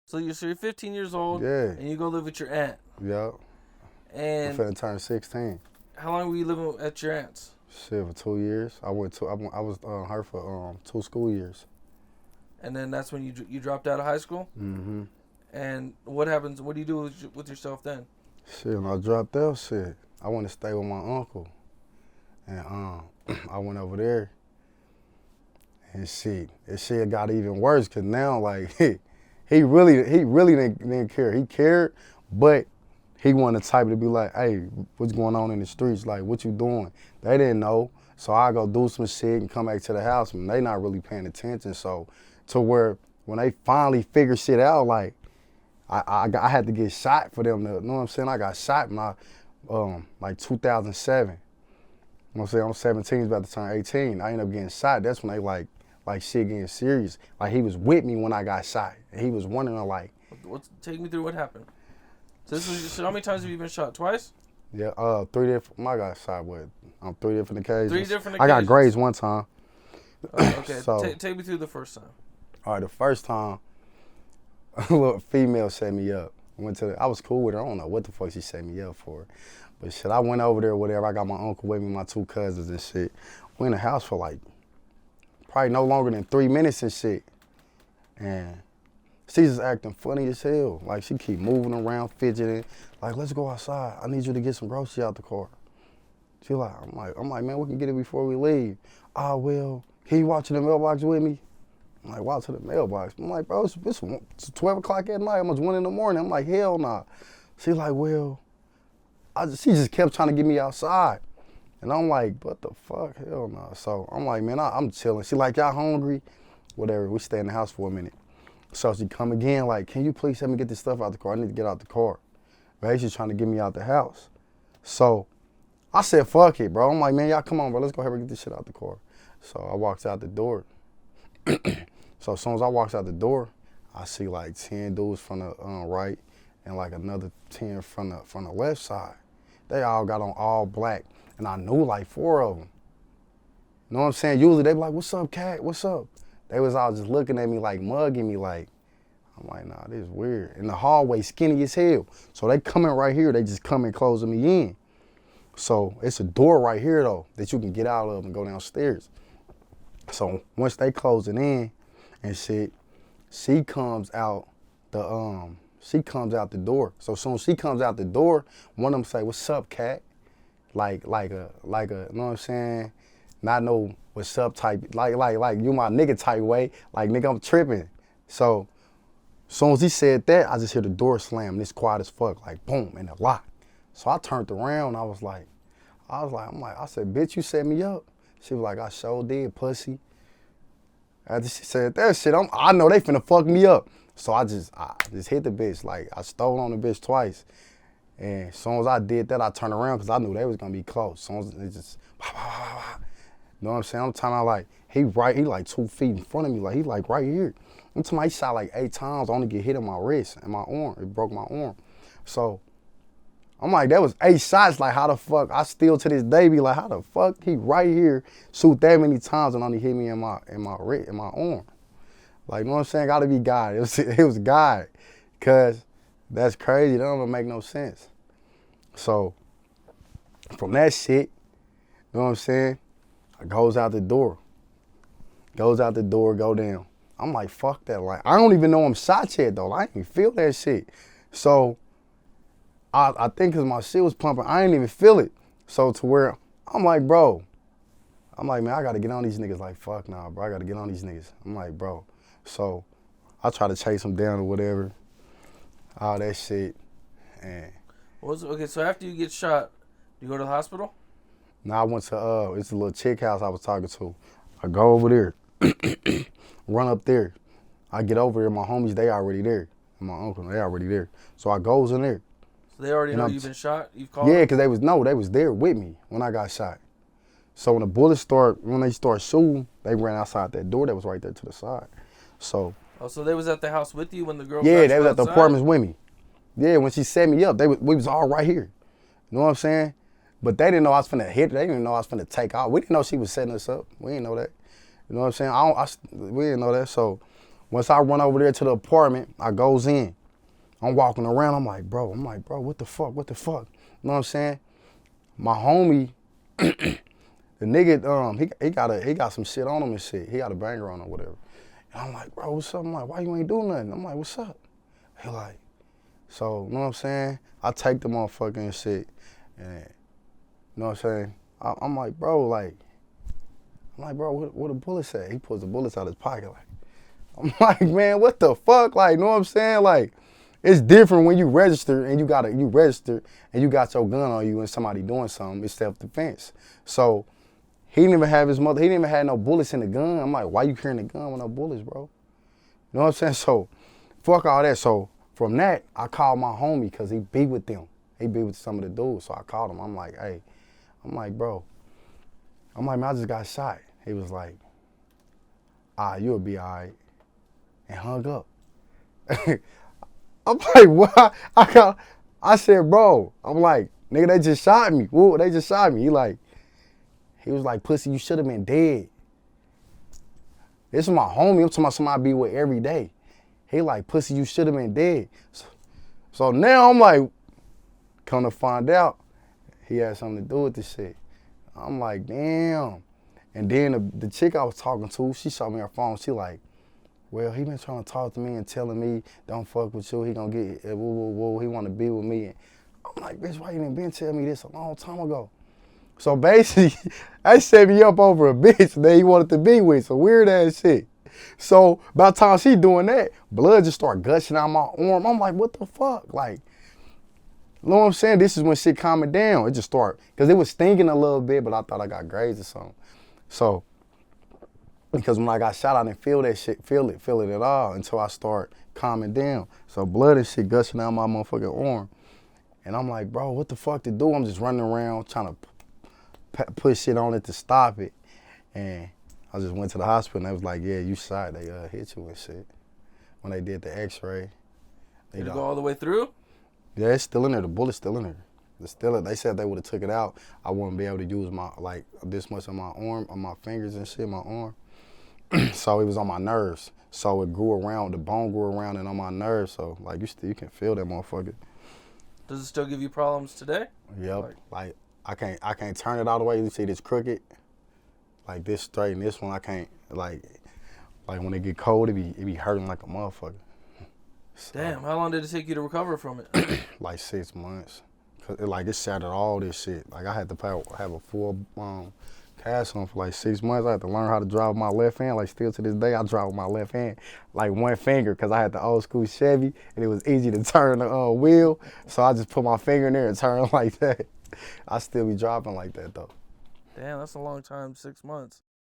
So you're 15 years old. Yeah. And you go live with your aunt. Yeah. I'm And finna turn 16. how long were you living at your aunt's? Shit, for 2 years. I was her for 2 school years. And then that's when you dropped out of high school. Mm-hmm. And what happens? What do you do with yourself then? Shit, when I dropped out, shit, I went to stay with my uncle, and I went over there, and shit got even worse. Cause now like he really didn't care. He cared, but he wasn't the type to be like, hey, what's going on in the streets? Like, what you doing? They didn't know. So I go do some shit and come back to the house, and they not really paying attention. So to where when they finally figure shit out, like I had to get shot for them to, you know what I'm saying? I got shot in my like 2007. You know what I'm saying? I'm 17, about to turn 18. I ended up getting shot. That's when they like shit getting serious. Like he was with me when I got shot. And he was wondering like, Take me through what happened. So how many times have you been shot? Twice? yeah, 3 different. I got shot with on 3 different occasions. 3 different I got occasions? grazed one time. Okay. So- Take me through the first time. All right, the first time, a little female set me up. I was cool with her. I don't know what the fuck she set me up for. But shit, I went over there, whatever. I got my uncle with me, my 2 cousins and shit. We in the house for like probably no longer than 3 minutes and shit. And she's just acting funny as hell. Like she keep moving around, fidgeting. Like, let's go outside. I need you to get some groceries out the car. She like, I'm like, man, we can get it before we leave. Ah, well, can you walk to the mailbox with me? I'm like, walk to the mailbox. I'm like, bro, it's 12 o'clock at night, almost 1 in the morning. I'm like, hell nah. She like, well, she just kept trying to get me outside. And I'm like, what the fuck? Hell nah. So I'm like, man, I'm chilling. She like, y'all hungry? Whatever, we stay in the house for a minute. So she come again, like, can you please help me get this stuff out the car? I need to get out the car. Basically trying to get me out the house. So I said, fuck it, bro. I'm like, man, y'all come on, bro. Let's go ahead and get this shit out the car. So I walked out the door. So as soon as I walked out the door, I see like 10 dudes from the right and like another 10 from the left side. They all got on all black, and I knew like 4 of them. You know what I'm saying? Usually they be like, what's up, cat? What's up? They was all just looking at me like, mugging me like, I'm like, nah, this is weird. In the hallway, skinny as hell. So they coming right here, they just coming closing me in. So it's a door right here though that you can get out of and go downstairs. So once they closing in and shit, she comes out the door. So soon as she comes out the door, one of them say, what's up, cat? Like a, you know what I'm saying? Not no what's up type, like you my nigga type way. Like, nigga, I'm tripping. So soon as he said that, I just hear the door slam, and it's quiet as fuck, like boom, and it locked. So I turned around, I said, bitch, you set me up. She was like, I sure did, pussy. After she said that shit, I know they finna fuck me up. So I just hit the bitch, like I stole on the bitch twice. And as soon as I did that, I turned around because I knew they was gonna be close. As soon as it just, you know what I'm saying? I'm talking about like, he like 2 feet in front of me, like he like right here. I'm talking about he shot like 8 times, I only get hit in my wrist and my arm. It broke my arm. So I'm like, that was 8 shots. Like, how the fuck? I still to this day be like, how the fuck he right here shoot that many times and only hit me in my arm? Like, you know what I'm saying? Gotta be God. It was God, cause that's crazy. That don't even make no sense. So from that shit, you know what I'm saying? I goes out the door, go down. I'm like, fuck that. Like, I don't even know I'm shot yet though. I ain't even feel that shit. So I think because my shit was pumping, I ain't even feel it. So to where I'm like, bro, man, I got to get on these niggas. Like, fuck nah, bro, I got to get on these niggas. I'm like, bro. So I try to chase them down or whatever, all that shit. And Okay, so after you get shot, you go to the hospital? now I went to, it's a little chick house I was talking to. I go over there, run up there. I get over there, my homies, they already there. And my uncle, they already there. So I goes in there. So they already know you've been shot? You've called? Yeah, because they was there with me when I got shot. So when the bullets when they start shooting, they ran outside that door that was right there to the side. So. Oh, so they was at the house with you when the girl Yeah, shot they you was at the outside? apartments with me. Yeah, when she set me up, we was all right here. You know what I'm saying? But they didn't know I was finna hit her. They didn't even know I was finna take off. We didn't know she was setting us up. We didn't know that. You know what I'm saying? We didn't know that. So Once I run over there to the apartment, I goes in. I'm walking around. I'm like, bro, what the fuck? What the fuck? You know what I'm saying? My homie, the nigga, he got some shit on him and shit. He got a banger on him or whatever. And I'm like, bro, what's up? I'm like, why you ain't doing nothing? I'm like, what's up? He like, so, you know what I'm saying? I take the motherfucker and shit. And, you know what I'm saying? I'm like, bro, what the bullets at? He pulls the bullets out of his pocket. Like, I'm like, man, what the fuck? Like, you know what I'm saying? Like, it's different when you register and you got your gun on you and somebody doing something. It's self-defense. So he didn't even have no bullets in the gun. I'm like, why you carrying the gun with no bullets, bro? You know what I'm saying? So fuck all that. So from that, I called my homie because he be with them. He be with some of the dudes. So I called him. I'm like, hey, bro. I'm like, man, I just got shot. He was like, you'll be all right. And hung up. I'm like, what? I said, bro, I'm like, nigga, they just shot me. Whoa, they just shot me. He was like, pussy, you should have been dead. This is my homie. I'm talking about somebody I be with every day. He like, pussy, you should have been dead. So now I'm like, come to find out, he had something to do with this shit. I'm like, damn. And then the chick I was talking to, she saw me on her phone. She like, well, he been trying to talk to me and telling me, don't fuck with you. He gonna get, he want to be with me. And I'm like, bitch, why you ain't been telling me this a long time ago? So basically, I set me up over a bitch that he wanted to be with. Some weird ass shit. So by the time she doing that, blood just start gushing out my arm. I'm like, what the fuck? Like, you know what I'm saying? This is when shit calming down. It just started, because it was stinging a little bit, but I thought I got grazed or something. So, because when I got shot, I didn't feel that shit, feel it at all until I start calming down. So blood and shit gushing out my motherfucking arm. And I'm like, bro, what the fuck to do? I'm just running around trying to put shit on it to stop it. And I just went to the hospital and they was like, yeah, you shot. They hit you and shit. When they did the x-ray. Did it go all the way through? Yeah, it's still in there. The bullet's still in there. They said they would have took it out. I wouldn't be able to use my, like, this much on my arm, on my fingers and shit, my arm. So it was on my nerves. So it grew around, the bone grew around and on my nerves. So like you can feel that motherfucker. Does it still give you problems today? Yep. Like I can't turn it all the way. You see this crooked, like this straight, and this one I can't. Like when it get cold, it be hurting like a motherfucker. So, damn. How long did it take you to recover from it? like 6 months. Cause it shattered all this shit. Like I had to have a full cast on for like 6 months. I had to learn how to drive with my left hand. Like still to this day, I drive with my left hand, like one finger, because I had the old school Chevy and it was easy to turn the wheel. So I just put my finger in there and turn like that. I still be driving like that though. Damn, that's a long time, 6 months.